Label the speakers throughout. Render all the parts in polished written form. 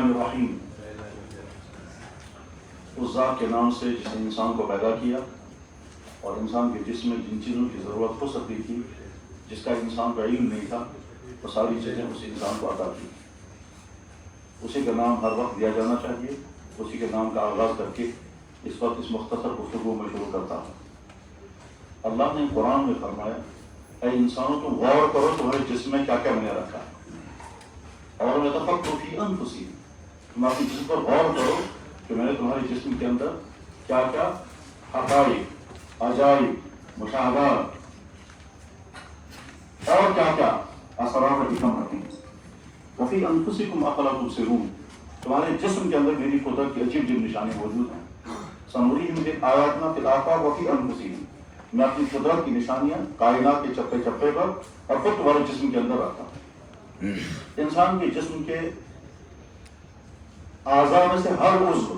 Speaker 1: الرحمن الرحیم، اس ذات کے نام سے جس نے انسان کو پیدا کیا اور انسان کے جسم میں جن چیزوں کی ضرورت ہو سکتی تھی، جس کا انسان کو علم نہیں تھا، وہ ساری چیزیں اس انسان کو عطا کی۔ اسی کا نام ہر وقت دیا جانا چاہیے۔ اسی کے نام کا آغاز کر کے اس وقت اس مختصر گفتگو میں شروع کرتا ہوں۔ اللہ نے قرآن میں فرمایا، اے انسانوں تم غور کرو تمہارے جسم میں کیا کیا میں نے رکھا ہے، اور یتفکروا فی انفسکم، تم اپنے جسم پر غور کرو کہ میں نے تمہارے جسم کے اندر کیا کیا حقائق، عجائب، مشاہدات اور کیا کیا اثرات اور حکم رکھیں۔ وفی انفسکم افلا تبصرون، تمہارے جسم کے اندر میری قدرت کی عجیب عجیب نشانیں موجود ہیں۔ سنریہم آیاتنا فی الآفاق وفی انفسہم، میں اپنی قدرت کی نشانیاں کائنات کے چپے چپے پر اور خود تمہارے جسم کے اندر رکھتا ہوں۔ انسان کے جسم کے اعضاء میں سے ہر عضو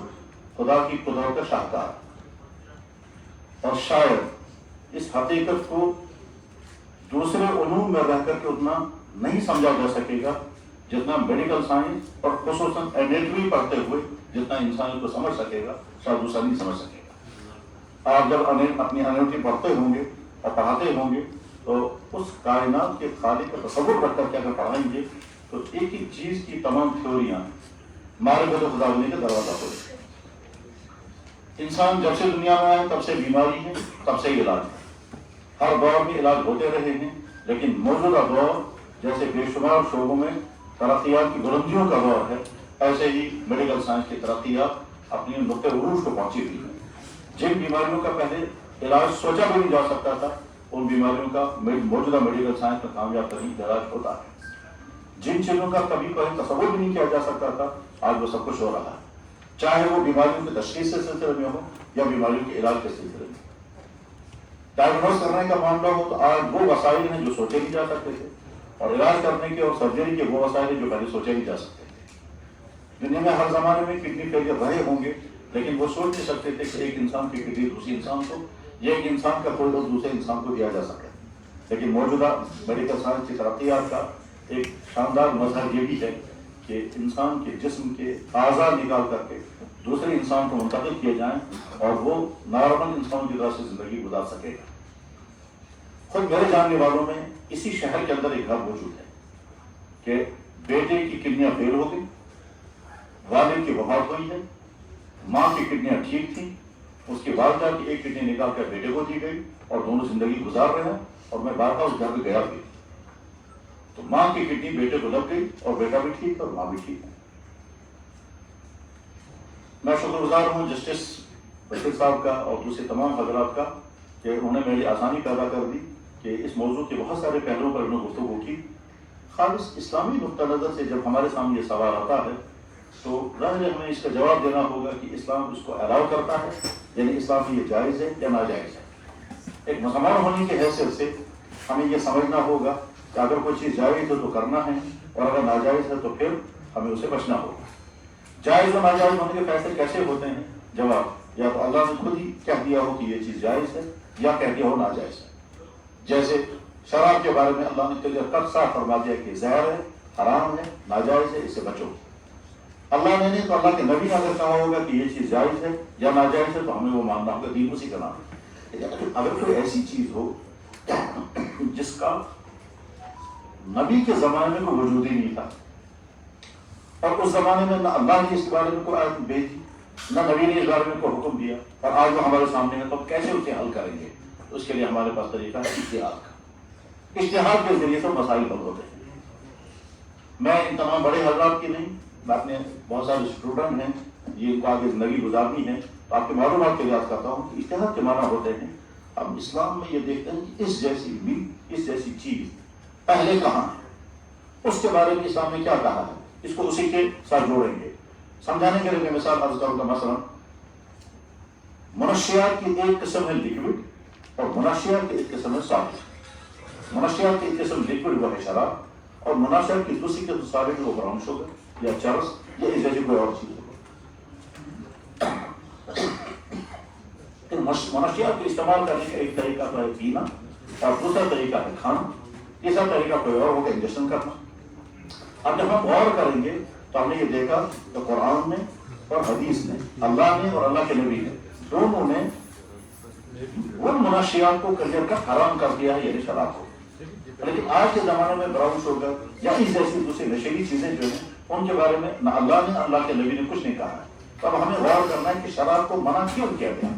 Speaker 1: خدا کی قدرت کا شاہکار، اور شاید اس حقیقت کو دوسرے علوم میں رہ کر کے اتنا نہیں سمجھا جا سکے گا جتنا میڈیکل سائنس اور خصوصاً اینیٹمی پڑھتے ہوئے جتنا انسان کو سمجھ سکے گا، شاید دوسرا نہیں سمجھ سکے گا۔ آپ جب اپنی اینیٹمی پڑھتے ہوں گے اور پڑھاتے ہوں گے تو اس کائنات کے خالق کا تصور رکھ کر کے اگر پڑھائیں گے تو ایک ایک چیز کی تمام تھیوریاں معرفت خدا بننے کا دروازہ کھولے۔ انسان جب سے دنیا میں آئے تب سے بیماری ہے، تب سے علاج ہے۔ ہر دور میں علاج ہوتے رہے ہیں، لیکن موجودہ دور جیسے بے شمار شعبوں میں ترقیات کی بلندیوں کا دور ہے، ایسے ہی میڈیکل سائنس کی ترقیات اپنی نقطۂ عروج کو پہنچی ہوئی ہیں۔ جن بیماریوں کا پہلے علاج سوچا بھی نہیں جا سکتا تھا، ان بیماریوں کا موجودہ میڈیکل سائنس میں کامیاب ترین علاج ہوتا ہے۔ جن چیزوں کا کبھی کوئی تصور بھی نہیں کیا جا سکتا تھا، آج وہ سب کچھ ہو رہا ہے، چاہے وہ بیماریوں کی تشخیص کے سلسلے میں ہو یا بیماریوں کے علاج کے سلسلے میں۔ ڈائگنوز کرنے کا معاملہ ہو تو آج وہ وسائل ہیں جو سوچے نہیں جا سکتے تھے، اور علاج کرنے کے اور سرجری کے وہ وسائل ہیں جو پہلے سوچے نہیں جا سکتے تھے۔ دنیا میں ہر زمانے میں کڈنی فیلئر رہے ہوں گے، لیکن وہ سوچ نہیں سکتے تھے کہ ایک انسان کی کڈنی دوسری انسان کو، یا ایک انسان کا کوئی دوسرے انسان کو دیا جا سکے۔ لیکن موجودہ میڈیکل سائنس کی ترقیات کا ایک شاندار مظہر یہ بھی ہے کہ انسان کے جسم کے اعضاء نکال کر کے دوسرے انسان کو منتقل کیے جائیں اور وہ نارمل انسان کی طرح سے زندگی گزار سکے گا۔ خود میرے جاننے والوں میں اسی شہر کے اندر ایک گھر موجود ہے کہ بیٹے کی کڈنیاں فیل ہو گئی، والد کی وفات ہوئی ہے، ماں کی کڈنیاں ٹھیک تھیں، اس کی والدہ کی ایک کڈنی نکال کر بیٹے کو دی گئی اور دونوں زندگی گزار رہے ہیں، اور میں بار بار اس گھر پہ گیا بھی تو ماں کی کڈنی بیٹے کو لگ گئی اور بیٹا بھی ٹھیک اور ماں بھی ٹھیک ہے۔ میں شکر گزار ہوں جسٹس بشیر صاحب کا اور دوسرے تمام حضرات کا کہ انہوں نے میری آسانی پیدا کر دی کہ اس موضوع کے بہت سارے پہلوؤں پر انہوں نے گفتگو کی۔ خالص اسلامی نقطہ نظر سے جب ہمارے سامنے یہ سوال آتا ہے تو ظاہر ہے ہمیں اس کا جواب دینا ہوگا کہ اسلام اس کو الاؤ کرتا ہے، یعنی اسلام میں یہ جائز ہے یا ناجائز ہے۔ ایک مسلمان ہونے کی حیثیت سے ہمیں یہ سمجھنا ہوگا کہ اگر کوئی چیز جائز ہے تو کرنا ہے، اور اگر ناجائز ہے تو پھر ہمیں اسے بچنا ہوگا۔ جائز و ناجائز ہونے کے فیصلے کیسے ہوتے ہیں؟ جواب، یا تو اللہ نے خود ہی کہہ دیا ہو کہ یہ چیز جائز ہے، یا کہہ دیا ہو ناجائز ہے۔ جیسے شراب کے بارے میں اللہ نے کلیئر کٹ صاف فرما دیا کہ زہر ہے، حرام ہے، ناجائز ہے، اس سے بچو۔ اللہ نے نہیں تو اللہ کے نبی نے اگر کہا ہوگا کہ یہ چیز جائز ہے یا ناجائز ہے تو ہمیں وہ ماننا ہوگا، دین اسی کا نام ہے۔ اگر کوئی ایسی چیز ہو جس کا نبی کے زمانے میں کوئی وجود ہی نہیں تھا، اور اس زمانے میں نہ اللہ نے اس بارے میں کوئی آیت بھیجی، نہ نبی نے اس بارے میں کوئی حکم دیا، اور آج وہ ہمارے سامنے ہے، تو ہم کیسے اسے حل کریں گے؟ تو اس کے لیے ہمارے پاس طریقہ ہے اجتہاد کا۔ اجتہاد کے ذریعے سے مسائل حل ہوتے ہیں۔ میں ان تمام بڑے حضرات کی نہیں، میں اپنے بہت سارے اسٹوڈنٹ ہیں جن کو آگے زندگی گزارنی ہے، تو آپ کی معلومات کے یاد کرتا ہوں کہ اجتہاد کے معنی ہوتے ہیں۔ اب اسلام میں یہ دیکھتے ہیں کہ اس جیسی چیز پہلے کہاں ہے، اس کے بارے میں اسلام نے کیا کہا ہے، اس کو اسی کے ساتھ جوڑیں گے۔ سمجھانے کے لیے میں مثال عرض کروں گا، مثلا منشیات کی ایک قسم ہے لیکوڈ، اور منشیات کی ایک قسم ہے سالڈ۔ منشیات کی ایک قسم لیکوڈ وہ ہے شراب، اور منشیات کی دوسری قسم سالڈ وہ براؤن شوگر یا چرس یا اس جیسی کوئی اور چیز ہو۔ منشیات کو استعمال کرنے کا ایک طریقہ تو ہے پینا، اور دوسرا طریقہ ہے کھانا، تیسرا طریقہ کوئی اور ہوگا انجیکشن کرنا۔ اب جب ہم غور کریں گے تو ہم نے یہ دیکھا کہ قرآن میں اور حدیث نے، اللہ نے اور اللہ کے نبی نے، دونوں نے ان منشیات کو کلیئر کر حرام کر دیا ہے، یعنی شراب کو. لیکن آج کے زمانے میں براؤن شوگر یا اس جیسی دوسری نشیلی چیزیں جو ہیں ان کے بارے میں نہ اللہ نے اللہ کے نبی نے کچھ نہیں کہا ہے. تو اب ہمیں غور کرنا ہے کہ شراب کو منع کیوں کیا گیا؟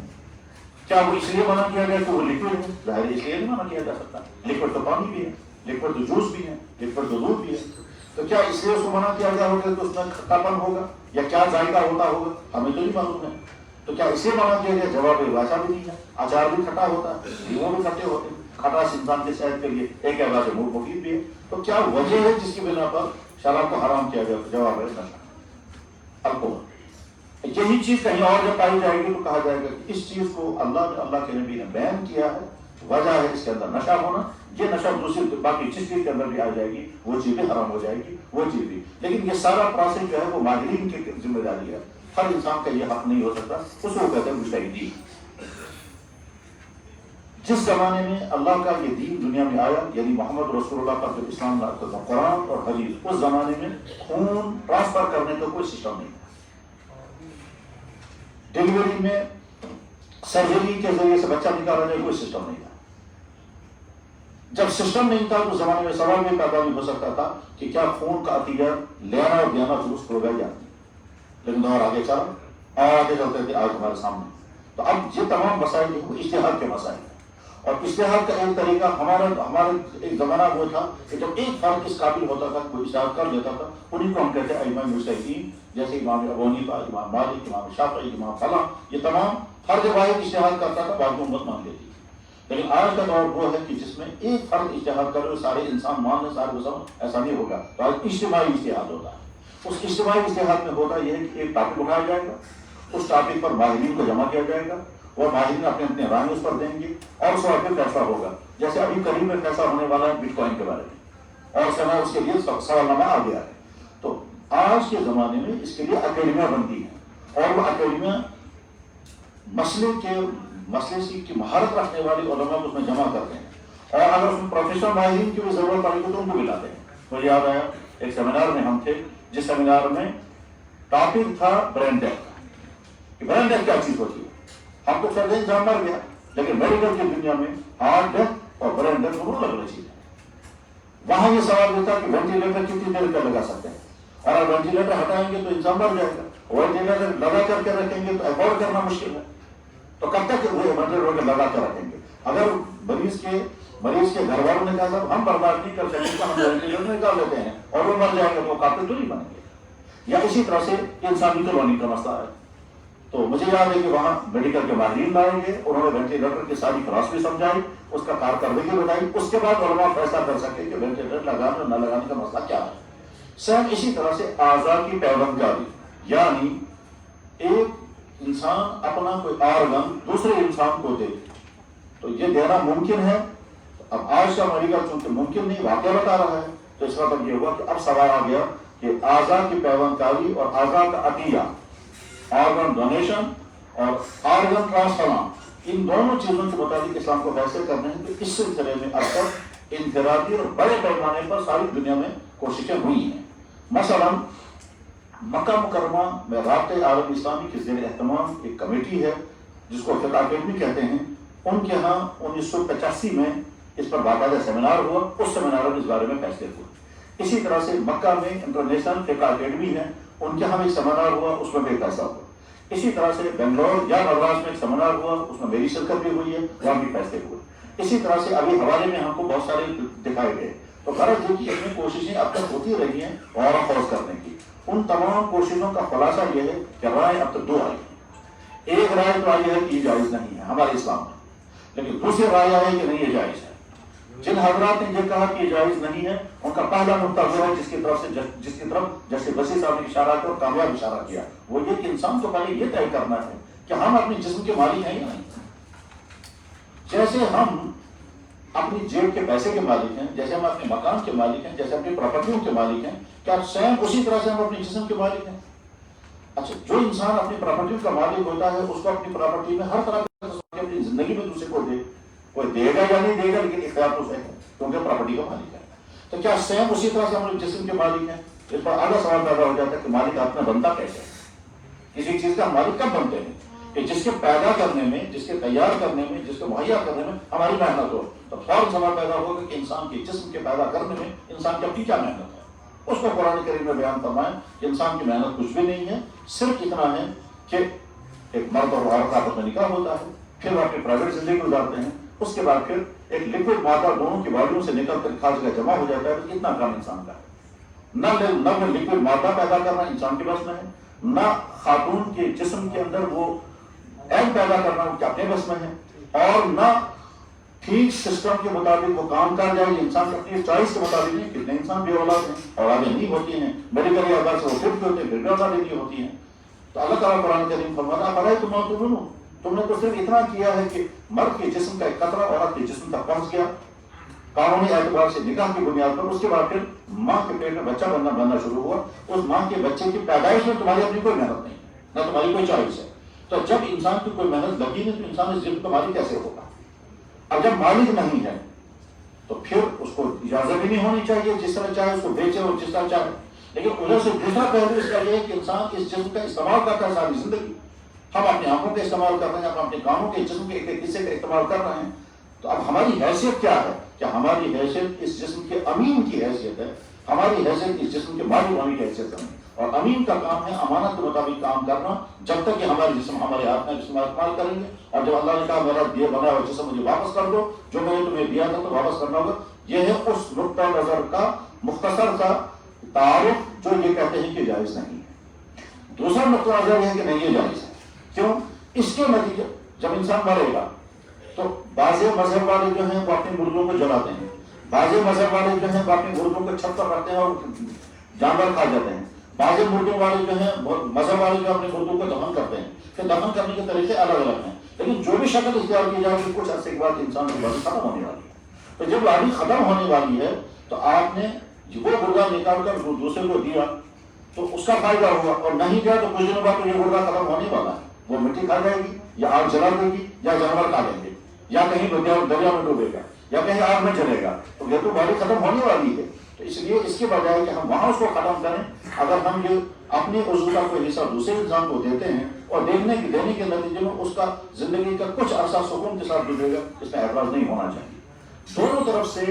Speaker 1: کیا وہ اس لیے منع کیا گیا کہ وہ لکوڈ ہے؟ ظاہر اس لیے نہیں منع کیا جا سکتا. لکوڈ تو پانی بھی ہے، لکوڈ تو جوس بھی ہے، لکوڈ تو دودھ بھی ہے. تو کیا اس لیے اس کو منع کیا گیا ہوگا کہ اس میں کھٹاپن ہوگا یا کیا ذائقہ ہوتا ہوگا؟ ہمیں تو نہیں معلوم ہے. تو کیا اسے منع کیا گیا؟ جواب واسع بھی نہیں ہے. اچار بھی کھٹا ہوتا ہے، لیموں بھی کھٹے ہوتے ہیں. کھٹاس انسان کی صحت کے لیے ایک اعتبار سے مفید بھی ہے. تو کیا وجہ ہے جس کی بنا پر شراب کو حرام کیا گیا؟ جواب ہے نشہ، الکوہل. یہی چیز کہیں اور جب پائی جائے گی تو کہا جائے گا کہ اس چیز کو اللہ نے اللہ کے نبی نے بین کیا ہے. وجہ ہے اس کے اندر نشہ ہونا. یہ نشہ دوسری باقی جس چیز کے اندر بھی آ جائے گی وہ چیز بھی حرام ہو جائے گی، وہ چیز بھی. لیکن یہ سارا پروسیس جو ہے وہ ماہرین کی ذمہ داری ہے. ہر انسان کا یہ حق نہیں ہو سکتا. اس کو کہتے ہیں مجتہدین. جس زمانے میں اللہ کا یہ دین دنیا میں آیا، یعنی محمد رسول اللہ کا جو اسلام لاتا تھا، قرآن اور حدیث، اس زمانے میں خون ٹرانسفر کرنے کا کوئی سسٹم نہیں تھا. ڈیلیوری میں سرجری کے ذریعے سے بچہ نکالا جائے کوئی سسٹم نہیں تھا. جب سسٹم نہیں تھا تو اس زمانے میں سوال بھی پیدا نہیں ہو سکتا تھا کہ کیا خون کا عطیہ لینا اور دینا درست ہوگا یا نہیں. لیکن دور آگے چلا اور آگے چلتے تھے آج ہمارے سامنے. تو اب یہ تمام مسائل جو اجتہاد کے مسائل ہیں. اور اجتہاد کا ایک طریقہ ہمارے ایک زمانہ وہ تھا کہ جب ایک فرد اس قابل ہوتا تھا کوئی اجتہاد کر لیتا تھا، انہیں کو ہم کہتے ہیں ائمہ مجتہدین، جیسے امام ابو حنیفہ، امام مالک، امام شافعی، امام فلاں. یہ تمام فرد واحد اجتہاد کرتا تھا، باقی امت مان لیتی. لیکن آج کا دور وہ ہے کہ جس میں ایک فرد اجتہاد کرے سارے انسان مان لیں، سارے مسلمان، ایسا نہیں ہوگا. تو آج اجتماعی اجتہاد ہوتا ہے. اس اجتماعی اجتہاد میں ہوتا یہ ہے کہ ایک ٹاپک اٹھایا جائے گا، اس ٹاپک پر ماہرین کو جمع کیا جائے گا، اور ماہرین اپنے اپنے رائے اس پر دیں گے اور اس وقت فیصلہ ہوگا. جیسے ابھی قریب میں فیصلہ ہونے والا ہے بٹ کوائن کے بارے میں، اور سنا اس کے لیے سوالنامہ آ گیا ہے. تو آج کے زمانے میں اس کے لیے اکیڈمیاں بنتی ہیں، اور وہ اکیڈمیاں مسئلے کی مہارت رکھنے والی علماء کو اس میں جمع کرتے ہیں. اور اگر اس میں پروفیشنل ماہرین کی بھی ضرورت پڑے گی تو ان کو بھی لاتے ہیں. مجھے یاد آیا ایک سیمینار میں ہم تھے، جس سیمینار میں ٹاپک تھا برین ڈیتھ کا. برین ڈیتھ کیا چیز ہوتی ہے؟ ہم تو سر انسان مر گیا، لیکن میڈیکل کی دنیا میں ہارٹ ڈیتھ اور برین ڈیتھ دونوں الگ الگ چیزیں. وہاں یہ سوال ہوتا کہ وینٹیلیٹر کتنی دیر کا لگا سکتے ہیں، اور اگر وینٹیلیٹر ہٹائیں گے تو انسان مر جائے گا. وینٹیلیٹر لگا کر کے رکھیں گے تو افورڈ کرنا مشکل ہے. تو کب تک وہ وینٹیلیٹر لگا کر رکھیں گے؟ اگر مریض کے گھر والوں نے کہا صاحب ہم برداشت نہیں کر سکیں تو ہم وینٹیلیٹر نکال لیتے ہیں اور وہ مر جائے گا تو وہ قاتل تو نہیں بنیں گے. یا اسی طرح سے انسانی کالونی کا مسئلہ ہے. تو مجھے یاد ہے کہ وہاں میڈیکل کے ماہرین لائیں گے، انہوں نے وینٹیلیٹر کی ساری فلاسفی سمجھائی، اس کا کارکردگی بتائی. اس کے بعد علماء فیصلہ کر سکے کہ وینٹیلیٹر لگانے اور نہ لگانے کا مسئلہ کیا ہے. سیم اسی طرح سے اعضاء کی پیوند جاری، یعنی ایک انسان اپنا کوئی آرگن دوسرے انسان کو دے تو یہ دینا ممکن ہے. اب آج کا میڈیکل چونکہ ممکن نہیں واقعہ بتا رہا ہے، تو اس کا مطلب یہ ہوا کہ اب سوال آ گیا کہ اعضاء کی پیوند کاری اور اعضاء کا عطیہ، آرگن ڈونیشن اور آرگن ٹرانسپلانٹ، ان دونوں چیزوں کے متعلق اسلام کو فیصلے کرنے ہیں. تو اس سلسلے میں اب تک انفرادی اور بڑے پیمانے پر ساری دنیا میں کوششیں ہوئی ہیں. مثلا مکہ مکرمہ میں رابطہ عالم اسلامی کے زیر اہتمام ایک کمیٹی ہے جس کو فقہ اکیڈمی کہتے ہیں. ان کے ہاں 1985 میں اس پر باقاعدہ سیمینار ہوا. اس سیمینار میں اس بارے میں فیصلے ہوئے. اسی طرح سے مکہ میں انٹرنیشنل فقہ اکیڈمی ہے، ان کے ہاں ایک سیمینار ہوا، اس میں بھی فیصلہ ہوا. اسی طرح سے بنگلور یا مدراس میں ایک سیمینار ہوا، اس میں میری شرکت بھی ہوئی ہے، وہاں بھی فیصلے ہوئے. اسی طرح سے ابھی حوالے میں ہم کو بہت سارے دکھائے گئے. تو غرض یہ کہ اس میں کوششیں اب تک ہوتی رہی ہیں غور و خوض کرنے کی. ان تمام کوششوں کا خلاصہ یہ ہے کہ رائے اب تک دو آئی ہیں. ایک رائے تو آئی ہے کہ یہ جائز نہیں ہے ہمارے اسلام میں، لیکن دوسری رائے ہے کہ نہیں یہ جائز ہے. جن حضرات نے یہ کہا کہ یہ جائز نہیں ہے، ان کا پہلا نقطہ وہ ہے جس کی طرف جیسے وسیع صاحب نے اشارہ کیا اور کامیاب اشارہ کیا، وہ یہ کہ انسان کو پہلے یہ طے کرنا ہے کہ ہم اپنے جسم کے مالک ہیں یا نہیں. جیسے ہم اپنی جیب کے پیسے کے مالک ہیں، جیسے ہم اپنے مکان کے مالک ہیں، جیسے اپنی پراپرٹیوں کے مالک ہیں، کیا سیم اسی طرح سے ہم اپنے جسم کے مالک ہیں؟ اچھا، جو انسان اپنی پراپرٹیوں کا مالک ہوتا ہے اس کو اپنی پراپرٹی میں ہر طرح کا اپنی زندگی میں دوسرے کو دے، کوئی دے گا یا نہیں دے گا، لیکن اختیار تو ہے کیونکہ پراپرٹی کا مالک ہے. تو کیا سیم اسی طرح سے ہم لوگ جسم کے مالک ہیں؟ اس پر آگے سوال پیدا ہو جاتا ہے کہ مالک آپ میں بنتا کیسے ہے؟ کسی چیز کا مالک کب بنتے ہیں؟ کہ جس کے پیدا کرنے میں، جس کے تیار کرنے میں، جس کو مہیا کرنے میں ہماری محنت ہو. تو فوراً سوال پیدا ہوگا کہ انسان کے جسم کے پیدا کرنے میں انسان کی اپنی کیا محنت ہے؟ اس کو قرآن کریم میں بیان فرمائیں کہ انسان کی محنت کچھ بھی نہیں ہے، صرف اتنا ہے کہ ایک مرد اور عورت آپس میں نکاح ہوتا ہے، پھر وہ اپنی پرائیویٹ زندگی گزارتے ہیں، اس کے بعد پھر ایک لکوڈ مادہ دونوں کی باڈیوں سے نکل کر کھاد کا جمع ہو جاتا ہے. تو اتنا کام انسان کا ہے. نہ وہ لکوڈ مادہ پیدا کرنا انسان کے بس میں ہے، نہ خاتون کے جسم کے اندر وہ ایگ پیدا کرنا ان کے اپنے بس میں ہے، اور نہ ٹھیک سسٹم کے مطابق وہ کام کر جائے انسان کے اپنی چوائس کے مطابق. نہیں، کتنے انسان بے اولاد ہیں، اولادیں نہیں ہوتی ہیں، میڈیکل اعتبار سے وہ فٹ بھی ہوتے ہیں، پھر بھی اولادیں نہیں ہوتی ہیں. تو اللہ تعالیٰ قرآن کریم فرماتا ہے تم نے تو صرف اتنا کیا ہے کہ مرد کے جسم کا ایک قطرہ عورت کے جسم تک پہنچ گیا قانونی اعتبار سے نکاح کی بنیاد پر، اس کے بعد پھر ماں کے پیٹ میں بچہ بننا شروع ہوا. اس ماں کے بچے کی پیدائش میں تمہاری اپنی کوئی محنت نہیں، نہ تمہاری کوئی چوائس ہے. تو جب انسان کی کوئی محنت لگی نہیں تو انسان اس جسم کا مالک کیسے ہوگا؟ اب جب مالک نہیں ہے تو پھر اس کو اجازت بھی نہیں ہونی چاہیے جس طرح چاہے اس کو بیچے اور جس طرح چاہے. لیکن ادھر سے دوسرا پہلو اس کا یہ ہے کہ انسان اس جسم کا استعمال کرتا ہے ساری زندگی. ہم اپنی آنکھوں کا استعمال کر رہے ہیں، ہم اپنے کانوں کے جسم کے ایک حصے کا استعمال کر رہے ہیں. تو اب ہماری حیثیت کیا ہے؟ کہ ہماری حیثیت اس جسم کے امین کی حیثیت ہے، ہماری حیثیت اس جسم کے مالک ہونے کی حیثیت ہے. اور امین کا کام ہے امانت کے مطابق کام کرنا، جب تک کہ ہمارے جسم ہمارے ہاتھ میں جسم استعمال کریں گے. اور جب اللہ نے کہا میرا یہ بنا ہوا جسم مجھے واپس کر دو، جو میں نے تمہیں دیا تھا تو واپس کرنا ہوگا. یہ ہے اس نقطہ نظر کا مختصر سا تعارف جو یہ کہتے ہیں کہ جائز نہیں ہے. دوسرا نقطہ نظر یہ ہے کہ نہیں یہ جائز ہے. کیوں؟ اس کے نتیجے جب انسان مرے گا تو بعض مذہب والے جو ہیں وہ اپنی مردوں کو جلاتے ہیں، بعض مذہب والے جو ہیں وہ اپنی مردوں کو چھت پر رکھتے ہیں اور جانور کھا جاتے ہیں. بعض مردوں والے جو ہیں مذہب والے جو اپنے مردوں کو دفن کرتے ہیں. پھر دفن کرنے کے طریقے الگ الگ ہیں، لیکن جو بھی شکل اختیار کی جائے گی کچھ عرصے کے بعد انسان کی باڈی ختم ہونے والی ہے. تو جب باڈی ختم ہونے والی ہے تو آپ نے وہ گردہ نکال کر دوسرے کو دیا تو اس کا فائدہ ہوا، اور نہیں دیا تو کچھ دنوں بعد تو یہ گردہ ختم ہونے والا ہے. وہ مٹی کھا جائے گی یا آگ جلا دے گی یا جانور کھا لیں گے یا کہیں دریا میں ڈوبے گا یا کہیں آگ میں جلے گا. تو یہ تو باڈی ختم ہونے والی ہے. تو اس لیے اس کے بجائے کہ ہم وہاں اس کو ختم کریں، اگر ہم یہ اپنی عضو کا کوئی حصہ دوسرے انسان کو دیتے ہیں اور دینے کے نتیجے میں اس کا زندگی کا کچھ عرصہ سکون کے ساتھ گزرے گا، اس میں اعتراض نہیں ہونا چاہیے. دونوں طرف سے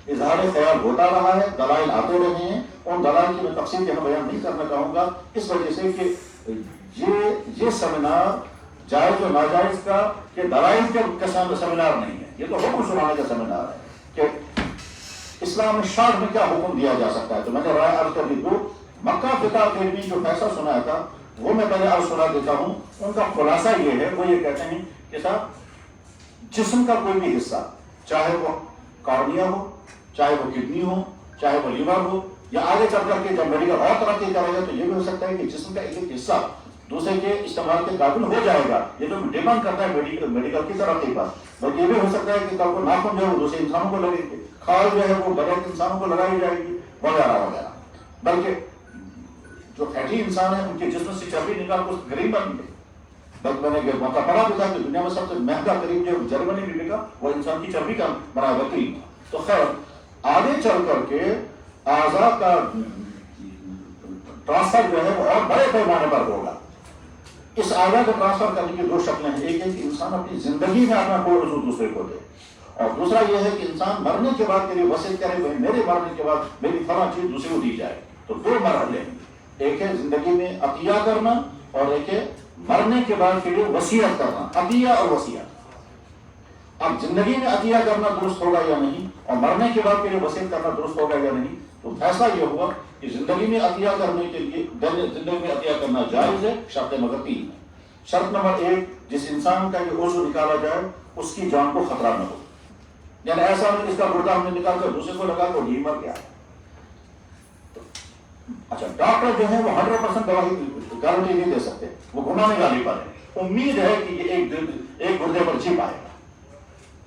Speaker 1: اظہار خیال ہوتا رہا ہے، دلائل آتے رہے ہیں. ان دلائل کی میں تفصیل یہاں بیان نہیں کرنا چاہوں گا اس وجہ سے کہ یہ سیمینار جائز و ناجائز کا کہ دلائل کا سیمینار نہیں ہے، یہ تو حکم سنانے کا سیمینار ہے کہ اسلام میں شرع میں کیا حکم دیا جا سکتا ہے. تو میں نے رائے عرض کر دی. دو مکہ فقہ اکیڈمی جو فیصلہ سنایا تھا وہ میں پہلے عرض سنا دیتا ہوں. ان کا خلاصہ یہ ہے، وہ یہ کہتے ہیں کہ صاحب جسم کا کوئی بھی حصہ، چاہے وہ کارنیا ہو، چاہے وہ کڈنی ہو، چاہے وہ لیور ہو، یا آگے چل کر کے جب میڈیکل اور ترقی کرے گا تو یہ بھی ہو سکتا ہے کہ جسم کا ایک حصہ دوسرے کے استعمال کے قابل ہو جائے گا. یہ تو ڈیپینڈ کرتا ہے میڈیکل کی ترقی پر. بلکہ یہ بھی ہو سکتا ہے کہ کل کو ناخن جو ہے وہ دوسرے انسانوں کو لگیں گے، کھال جو ہے وہ بڑے انسانوں کو لگائی جائے گی، وغیرہ وغیرہ. بلکہ جو فیٹی انسان ہیں ان کے جسم سے چربی نکال کر غریب بن گئے. بلکہ میں نے موقع پڑا بھی تھا کہ دنیا میں سب سے مہنگا قریب جو جرمنی میں بکا وہ انسان کی چربی کا بنا بکری. تو خیر آگے چل کر کے اعضاء کا ٹرانسفر جو ہے وہ اور بڑے پیمانے پر ہوگا. اس اعضاء کو ٹرانسفر کرنے کی دو شکلیں ہیں. ایک ہے کہ انسان اپنی زندگی میں اپنا کوئی عضو دوسرے کو دے، اور دوسرا یہ ہے کہ انسان مرنے کے بعد میری وصیت کرے کہ میرے مرنے کے بعد میری فلاں چیز دوسرے کو دی جائے. تو دو مرحلے ہیں، ایک ہے زندگی میں عطیہ کرنا اور ایک ہے مرنے کے بعد کے لیے وصیت کرنا. عطیہ اور وصیت. اب زندگی میں عطیہ کرنا درست ہوگا یا نہیں اور مرنے کے بعد کے لیے وصیت کرنا درست ہوگا یا نہیں، تو فیصلہ یہ ہوا کہ زندگی میں عطیہ کرنے کے لیے زندگی میں عطیہ کرنا جائز ہے. شرط مگر 3 ہے. شرط نمبر 1، جس انسان کا یہ عضو نکالا جائے اس کی جان کو خطرہ نہ ہو. یعنی ایسا نہیں اس کا گردہ ہم نے نکال کر دوسرے کو لگا تو یہ مر گیا. اچھا ڈاکٹر جو ہے وہ 100% گواہی گارنٹی نہیں دے سکتے، وہ گھمانے والی پر ہے. امید ہے کہ یہ ایک گردے پر جی پائے گا.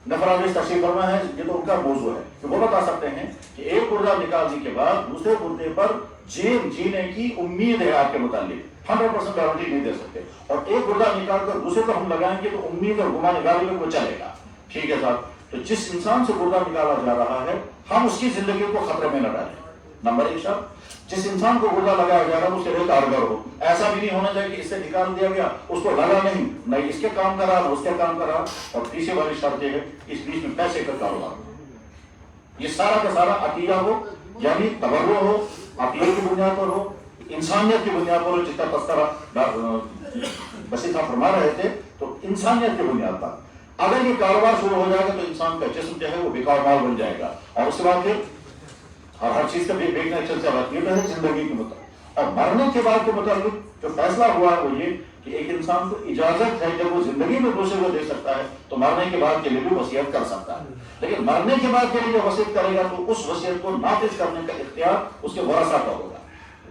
Speaker 1: نفرانویس تشریف فرما ہے، یہ تو ان کا موضوع ہے کہ وہ بتا سکتے ہیں کہ ایک گردہ نکالنے کے بعد دوسرے گردے پر جینے کی امید ہے. آپ کے متعلق 100% گارنٹی نہیں دے سکتے. اور ایک گردہ نکال کر دوسرے کو ہم لگائیں گے تو امید اور گھمانے والی میں وہ چلے گا. ٹھیک ہے صاحب. تو جس انسان سے گردہ نکالا جا رہا ہے ہم اس کی زندگی کو خطرے میں نہ ڈالیں. نمبر 1 شرط، جس انسان کو غلہ لگایا جا رہا ہے اس کے لیے کارگر ہو. ایسا بھی نہیں ہونا چاہیے کہ اس سے نکال دیا گیا اس کو لگا نہیں، نہیں اس کے کام کرا نہ اس کے کام کرا. اور تیسری والی شرط یہ ہے اس بیچ میں پیسے کا کاروبار، یہ سارا کا سارا عطیہ ہو، یعنی تبرع ہو، عطیے کی بنیاد پر ہو، انسانیت کی بنیاد پر ہو، جس کا تذکرہ بشیر صاحب فرما رہے تھے. تو انسانیت کی بنیاد پر اگر یہ کاروبار شروع ہو جائے گا تو انسان کا جسم جو ہے وہ بیکار مال بن جائے گا. اور اس کے بعد پھر ہر چیز کا بیچنا چلتا ہے. یہ تو ہے زندگی کے متعلق. اور مرنے کے بعد کے متعلق جو فیصلہ ہوا ہے وہ یہ کہ ایک انسان کو اجازت ہے جب وہ زندگی میں دوسرے کو دے سکتا ہے تو مرنے کے بعد کے لیے بھی وصیت کر سکتا ہے. لیکن مرنے کے بعد کے لیے جو وصیت کرے گا تو اس وصیت کو نافذ کرنے کا اختیار اس کے ورثہ کا ہوگا،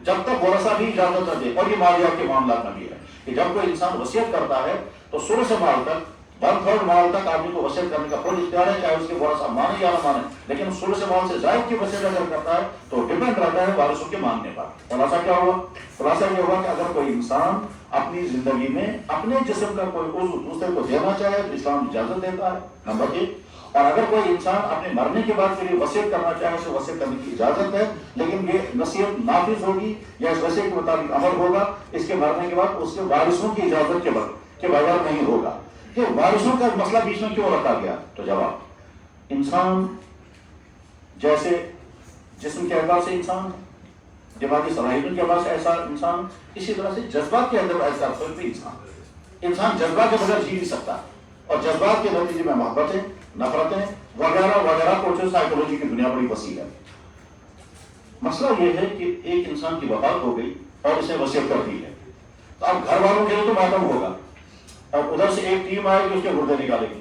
Speaker 1: جب تک ورثہ بھی اجازت نہ دے. اور یہ مالیات کے معاملات میں بھی ہے کہ جب کوئی انسان وصیت کرتا ہے تو ثلث مال تک، 1/3 مال تک آدمی کو وصیت کرنے کا فل اختیار ہے، چاہے اس کے ورثہ مانے یا نہ مانے. لیکن ثلث مال سے زائد کی وصیت اگر کرتا ہے تو ڈیپینڈ رہتا ہے وارثوں کے ماننے پر. خلاصہ کیا ہوا؟ خلاصہ یہ ہوا کہ اگر کوئی انسان اپنی زندگی میں اپنے جسم کا کوئی عضو دوسرے کو دینا چاہے تو اسلام اجازت دیتا ہے، نمبر 1. اور اگر کوئی انسان اپنے مرنے کے بعد کے لیے وصیت کرنا چاہے اسے وصیت کرنے کی اجازت ہے، لیکن یہ نصیحت نافذ ہوگی یا اس وصیت کے مطابق عمل ہوگا اس کے مرنے کے بعد اس کے وارثوں کی اجازت کے بغیر نہیں ہوگا. کہ وارثوں کا مسئلہ بیچ میں کیوں رکھا گیا؟ تو جواب، انسان جیسے جسم کے اعتبار سے انسان، دماغی صلاحیتوں کے اعتبار سے ایسا انسان، اسی طرح سے جذبات کے اندر ایسا بھی انسان جذبات کے بغیر جی نہیں سکتا. اور جذبات کے نتیجے میں محبتیں، نفرتیں وغیرہ وغیرہ کو سائیکولوجی کی دنیا بڑی وسیع ہے. مسئلہ یہ ہے کہ ایک انسان کی وفات ہو گئی اور اسے وصیت کر دی ہے، تو اب گھر والوں کے لیے تو ماتم ہوگا. اور ادھر سے ایک ٹیم آئے گی اس کے گردے نکالے گی،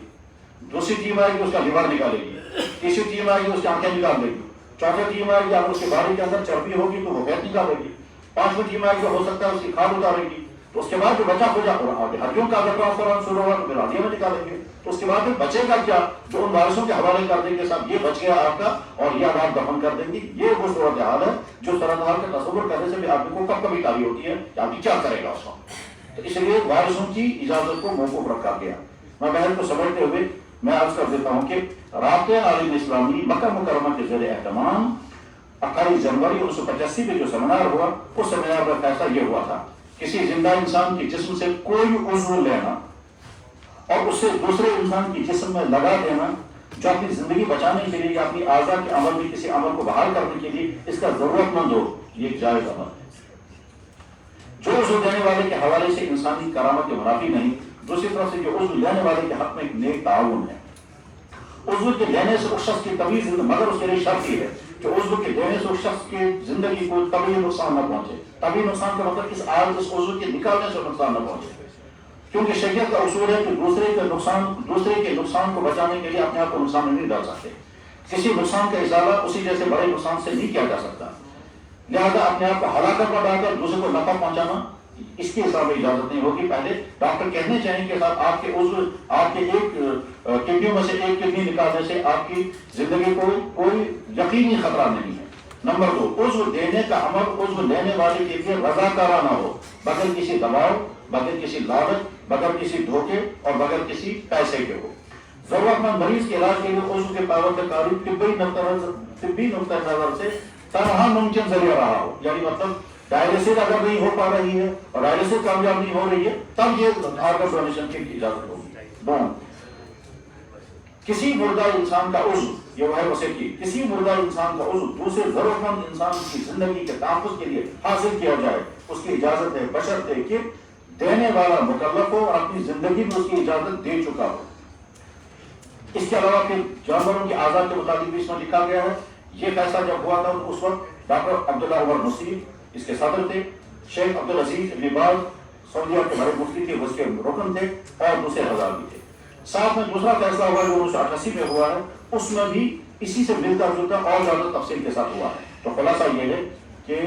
Speaker 1: دوسری ٹیم آئے گی اس کا لیور نکالے گی، تیسری ٹیم آئے گی اس کی آنکھیں نکال دے گی، چوتھی ٹیم آئے گی اگر اس کے باڈی کے اندر چربی ہوگی تو وہ فیٹ نکالے گی، پانچویں ٹیم آئے گی ہو سکتا ہے اس کی کھاد اتارے گی. تو اس کے بعد جو بچہ ہو جائے ہڈیوں کا اگر ٹرانسفر شروع ہوگا تو پھر ہڈیوں میں نکالیں گے. تو اس کے بعد پھر بچے گا کیا؟ جو ان وارثوں کے حوالے کر دیں گے صاحب یہ بچ گیا آپ کا اور یہ آپ دفن کر دیں گے. یہ وہ صورتحال ہے جو صورتحال کا تصور کرنے سے بھی آدمی کو کب کبھی تاری ہوتی ہے کہ آدمی کیا کرے گا اس وقت. تو اس لیے وارثوں کی اجازت کو موقوف رکھا گیا. میں بہن کو سمجھتے ہوئے میں عرض کر دیتا ہوں کہ رابطہ عالم اسلامی مکہ مکرمہ کے زیر اہتمام 28 جنوری 1985 میں جو سیمینار ہوا، اس سیمینار کا فیصلہ یہ ہوا تھا کسی زندہ انسان کے جسم سے کوئی عضو لینا اور اسے دوسرے انسان کے جسم میں لگا دینا جو اپنی زندگی بچانے کے لیے یا اپنی اعضاء کے عمل میں کسی عمل کو بحال کرنے کے لیے اس کا ضرورت مند ہو، یہ ایک جائز عمل ہے. جو عضو دینے والے کے حوالے سے انسانی کرامت کے منافی نہیں، دوسری طرف سے جو عضو لینے والے کے حق میں ایک نیک تعاون ہے. عضو کے لینے سے اس شخص کی طبیعی زندگی، مگر اس کے لیے شرط یہ ہے کہ عضو کے دینے سے اس شخص کی زندگی کو طبیعی نقصان نہ پہنچے. طبیعی نقصان کا مطلب اس عضو کے نکالنے سے نقصان نہ پہنچے، کیونکہ شریعت کا اصول ہے کہ دوسرے کے نقصان کو بچانے کے لیے اپنے آپ کو نقصان نہیں ڈال سکتے. کسی نقصان کا ازالہ اسی جیسے بڑے نقصان سے نہیں کیا جا سکتا. لہذا اپنے آپ کو ہلاکت میں ڈال کر دوسرے کو نفع پہنچانا اس کے حساب میں اجازت نہیں ہوگی. پہلے ڈاکٹر کہنے چاہیں کہ صاحب آپ کے عضو، آپ کے ایک کڈنیوں میں سے ایک کڈنی نکالنے سے آپ کی زندگی کو کوئی یقینی خطرہ نہیں ہے. نمبر 2، عضو دینے کا عمل عضو لینے والے کے لیے رضاکارانہ ہو، بغیر کسی دباؤ، بغیر کسی لالچ، بغیر کسی دھوکے اور بغیر کسی پیسے کے ہو. ضرورت مند مریض کے علاج کے لیے عضو کے پابند کاری طبی نقطہ نظر سے تنہا ممکن ذریعہ رہا ہو. یعنی مطلب ڈائلسس اگر نہیں ہو پا رہی ہے اور ڈائلسس کامیاب نہیں ہو رہی ہے تب یہ آرگن ڈونیشن کی اجازت ہوگی. دونوں کسی مردہ انسان کا عضو، یہ وہ ہے وصیت کی، کسی مردہ انسان کا عضو دوسرے ضرورت مند انسان کی زندگی کے تحفظ کے لیے حاصل کیا جائے، اس کی اجازت ہے بشرطے کہ دینے والا مکلف ہو اور اپنی زندگی میں اس کی اجازت دے چکا ہو. اس کے علاوہ پھر جانوروں کی اعضاء کے متعلق بھی اس میں لکھا گیا ہے. یہ فیصلہ جب ہوا تھا اس وقت ڈاکٹر عبداللہ عمر نصیر اس کے صدر تھے، شیخ عبدالعزیز ابن باز سعودیہ کے بڑے مفتی تھے، اس کے رکن تھے اور دوسرے حضرات بھی تھے. ساتھ میں دوسرا فیصلہ ہوا جو 1988 میں ہوا ہے، اس میں بھی اسی سے ملتا جلتا اور زیادہ تفصیل کے ساتھ ہوا ہے. تو خلاصہ یہ ہے کہ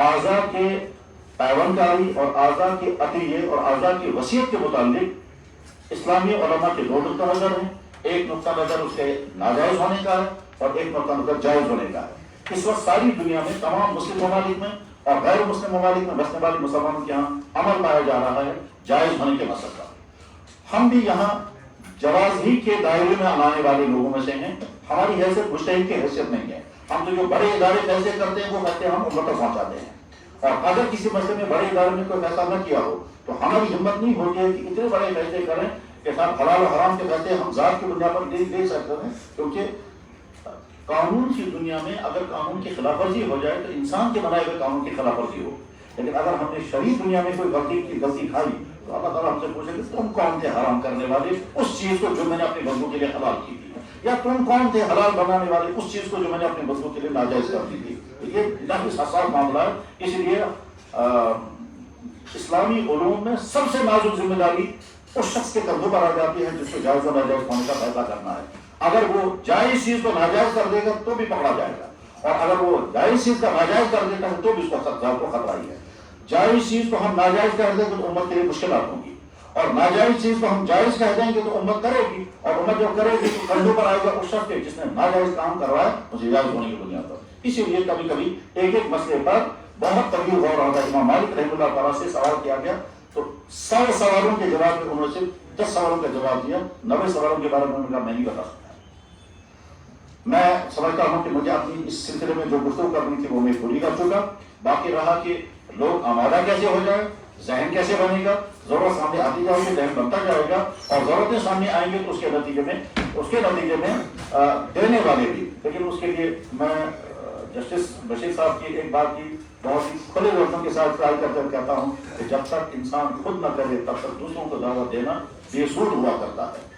Speaker 1: اعضاء کے پیوند کاری اور اعضاء کے عطیے اور اعضاء کی وصیت کے متعلق اسلامی علماء کے 2 نقطہ نظر ہیں. ایک نقطہ نظر اس کے ناجائز ہونے کا ہے اور ایک نقطہ نظر جائز ہونے کا ہے. اس وقت ساری دنیا میں تمام مسلم ممالک میں اور غیر مسلم ممالک میں بسنے والے مسلمانوں کے یہاں عمل پایا جا رہا ہے جائز ہونے کے مسئلہ کا. ہم بھی یہاں جواز ہی کے دائرے میں آنے والے لوگوں میں سے ہیں. ہماری حیثیت مجتہد کی حیثیت نہیں ہے. ہم تو جو بڑے ادارے فیصلے کرتے ہیں وہ کہتے ہیں ہم امت تک پہنچاتے ہیں، اور اگر کسی مسئلے میں بڑے ادارے نے کوئی فیصلہ نہ کیا ہو تو ہماری ہمت نہیں ہوتی ہے کہ اتنے بڑے فیصلے کریں کہ صاحب حلال و حرام کے فیصلے ہم ذات کی بنیاد پر لے سکتے ہیں، کیونکہ قانون کی دنیا میں اگر قانون کی خلاف ورزی ہو جائے تو انسان کے بنائے ہوئے قانون کی خلاف ورزی ہو، لیکن اگر ہم نے شرعی دنیا میں کوئی غلطی کھائی تو اللہ تعالیٰ ہم سے پوچھے کہ تم کون تھے حرام کرنے والے اس چیز کو جو میں نے اپنے بندوں کے لیے حلال کی تھی، یا تم کون تھے حلال بنانے والے اس چیز کو جو میں نے اپنے بندوں کے لیے ناجائز کر دی تھی۔ یہ الہی حساس معاملہ ہے، اس لیے اسلامی علوم میں سب سے نازک ذمہ داری اس شخص کے کندھوں پر آ جاتی ہے جس کو جائز و ناجائز ہونے کا فیصلہ کرنا ہے۔ اگر وہ جائز چیز کو ناجائز کر دے گا تو بھی پکڑا جائے گا، اور اگر وہ جائز چیز کا ناجائز کر دیتا ہے تو بھی اس کو خطرہ ہی ہے۔ جائز چیز کو ہم ناجائز کر دیں گے تو امت کے لیے مشکلات ہوں گی، اور ناجائز چیز کو ہم جائز کہہ دیں گے تو امت کرے گی، اور امت جو کرے گی تو کندھوں پر آئے گا اس شخص کے جس نے ناجائز کام کروایا اسے جائز ہونے کی بنیاد پر۔ اسی لیے کبھی کبھی ایک مسئلے پر بہت طویل غور ہوتا ہے۔ امام مالک رحمۃ اللہ تعالیٰ سے سوال کیا گیا تو 100 سوالوں کے جواب میں انہوں نے صرف 10 سوالوں کا جواب دیا، 90 سوالوں کے بارے میں انہوں نے کہا میں نہیں بتا سکتا۔ میں سمجھتا ہوں کہ مجھے اپنی اس سلسلے میں جو گفتگو کرنی تھی وہ میں پوری کر چکا، باقی رہا کہ لوگ آمادہ کیسے ہو جائے، ذہن کیسے بنے گا، ضرورت سامنے آتی جائے گی، ذہن بنتا جائے گا، اور ضرورتیں سامنے آئیں گے تو اس کے نتیجے میں دینے والے بھی۔ لیکن اس کے لیے میں جسٹس بشیر صاحب کی ایک بات کی بہت ہی کھلے لفظوں کے ساتھ ٹرائی کر کہتا ہوں کہ جب تک انسان خود نہ کرے تب تک دوسروں کو دعوت دینا بے سود ہوا کرتا ہے۔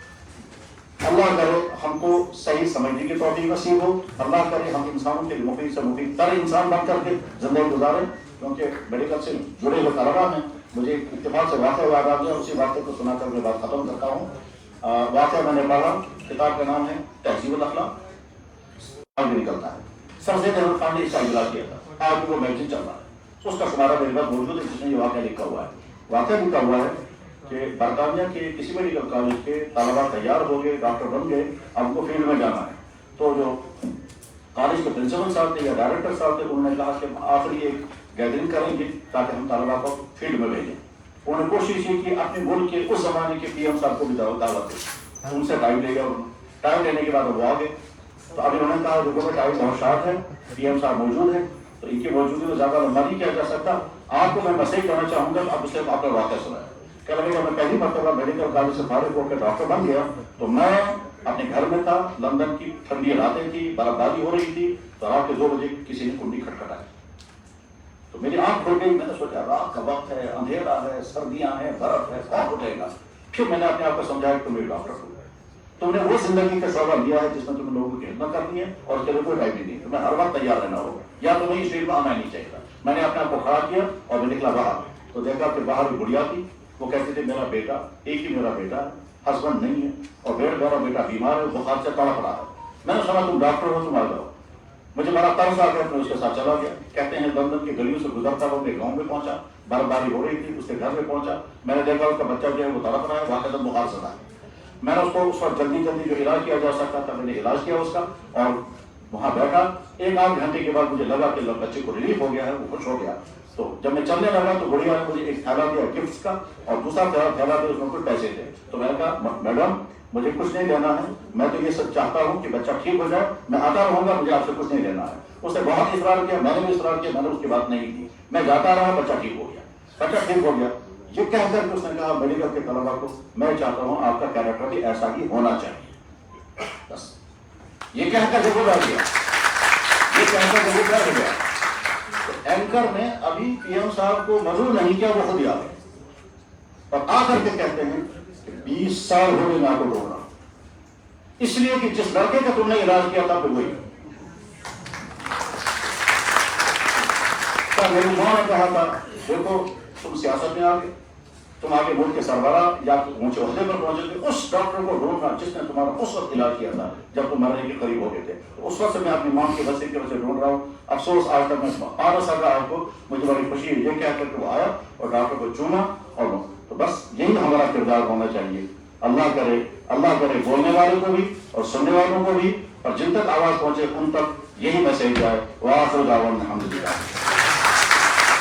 Speaker 1: اللہ کرے ہم کو صحیح سمجھنے کی توفیق نصیب ہو، اللہ کرے ہم انسانوں کے مفید سے مفید تر انسان بن کر کے زندگی گزاریں، کیونکہ میڈیکل سے جڑے ہوئے طلبا ہیں۔ مجھے اتفاق سے واقعہ یاد آ گیا، اسی واقعے کو سنا کر میں بات ختم کرتا ہوں۔ واقعہ میں نے پڑھا، کتاب کا نام ہے تہذیب الاخلاق، بھی نکلتا ہے۔ سر زید احمد خان نے اس کا اجلاس کیا تھا، آج وہ میگزین چل رہا ہے، اس کا شمارہ میرے پاس موجود ہے جس میں یہ واقعہ لکھا ہوا ہے۔ واقعہ لکھا ہوا ہے کہ برطانیہ کے کسی میڈیکل کالج کے طلبا تیار ہو گئے، ڈاکٹر بن گئے، اب ان کو فیلڈ میں جانا ہے۔ تو جو کالج کے پرنسپل صاحب تھے یا ڈائریکٹر صاحب تھے انہوں نے کہا کہ آخری ایک گیدرنگ کریں گے تاکہ ہم طلبا کو فیلڈ میں بھیجیں۔ انہوں نے کوشش کی کہ اپنے ملک کے اس زمانے کے پی ایم صاحب کو بھی دعوت دے، ان سے ٹائم لے گیا۔ ٹائم لینے کے بعد وہ آ گئے، تو ابھی انہوں نے کہا جو ٹائم بہت شارٹ ہے، پی ایم صاحب موجود ہیں تو ان کی موجودگی میں زیادہ لمبا نہیں کیا جا سکتا، آپ کو میں میسج کرنا چاہوں گا، اب اس سے آپ کا واقعہ سنائیں۔ کہ لگے میں پہلی مرتبہ میڈیکل کالج سے فارغ ہو کے ڈاکٹر بن گیا تو میں اپنے گھر میں تھا، لندن کی ٹھنڈی راتیں تھی، برف باری ہو رہی تھی، تو رات کے 2 بجے کسی نے کنڈی کھٹکھٹائی تو میری آنکھ کھل گئی۔ میں نے سوچا رات کا وقت ہے، اندھیرا ہے، سردیاں ہیں، برف ہے، کون اٹھے گا؟ پھر میں نے اپنے آپ کو سمجھایا کہ تم ایک ڈاکٹر ہو، تم نے وہ زندگی کا سودا لیا ہے جس میں تم لوگوں کی خدمت کرنی ہے اور اس کے لیے کوئی ٹائم نہیں، تمہیں ہر وقت تیار رہنا ہوگا، یا تمہیں اس فیلڈ میں آنا ہی نہیں چاہیے۔ میں نے اپنے آپ کو کھڑا کیا اور میں نکلا باہر، تو دیکھا کہ باہر بھی بڑھیا تھی، وہ کہتے تھے میرا بیٹا، ایک ہی میرا بیٹا ہے، ہسبینڈ نہیں ہے، اور میرا بیٹا بیمار ہے، بخار سے تڑپ رہا ہے۔ میں نے سنا تم ڈاکٹر ہو، تم آ جاؤ۔ مجھے بڑا ترس آ گیا، میں اس کے ساتھ چلا گیا۔ کہتے ہیں لندن کی گلیوں سے گزرتا ہوا اپنے گاؤں میں پہنچا، برف باری ہو رہی تھی، اس کے گھر میں پہنچا، میں نے دیکھا اس کا بچہ جو ہے وہ تڑپ رہا ہے، واقعہ بخار سے ہے۔ میں نے اس کو اس وقت جلدی جو علاج کیا جا سکتا تھا میں نے علاج کیا اس کا، اور وہاں بیٹھا۔ 1-8 گھنٹے کے بعد مجھے لگا کہ بچے کو ریلیف ہو گیا ہے، وہ خوش ہو گیا۔ تو جب میں چلنے لگا تو بڑھیا نے مجھے ایک تھیلا دیا گفٹس کا، اور دوسرا تھیلا دیا، اس میں کچھ پیسے تھے۔ تو میں نے کہا میڈم مجھے کچھ نہیں لینا ہے، میں تو یہ سب چاہتا ہوں کہ بچہ ٹھیک ہو جائے، میں آتا رہوں گا، مجھے آپ سے کچھ نہیں لینا ہے۔ اس نے بہت اصرار کیا، میں نے بھی اصرار کیا، میں نے اس کی بات نہیں کی، میں جاتا رہا، بچہ ٹھیک ہو گیا، بچہ ٹھیک ہو گیا۔ یہ کہہ کر کے اس نے کہا میڈیکل کے طلبا کو میں چاہتا ہوں آپ کا کیریکٹر بھی ایسا ہی ہونا چاہیے، بس یہ کہہ کر ضرور آ گیا، یہ کہہ کر ضرور آ گیا۔ تو اینکر نے ابھی پی ایم صاحب کو مزور نہیں کیا، وہ خود ہی آ گئے اور آ کر کے کہتے ہیں کہ 20 سال ہو گئے میں آپ کو ڈھونڈ رہا ہوں، اس لیے کہ جس لڑکے کا تم نے علاج کیا تھا پھر وہی میری ماں نے کہا تھا دیکھو تم سیاست میں آ گئے، تم آگے ملک کے سربراہ یا اونچے عہدے پر پہنچے گے، اس ڈاکٹر کو ڈھونڈنا جس نے تمہارا اس وقت علاج کیا تھا جب تم مرنے کے قریب ہو گئے تھے۔ تو اس وقت سے میں اپنی ماں کی وسیع کی وجہ سے ڈھونڈ رہا ہوں۔ افسوس آج تک میں 15 سال رہا آپ کو، مجھے بڑی خوشی ہے یہ کہہ کر کہ وہ آیا اور ڈاکٹر کو چوما، اور تو بس یہی ہمارا کردار ہونا چاہیے۔ اللہ کرے بولنے والوں کو بھی اور سننے والوں کو بھی، اور جن تک آواز پہنچے ان تک یہی میسج جائے۔ وآخر دعوانا الحمدللہ۔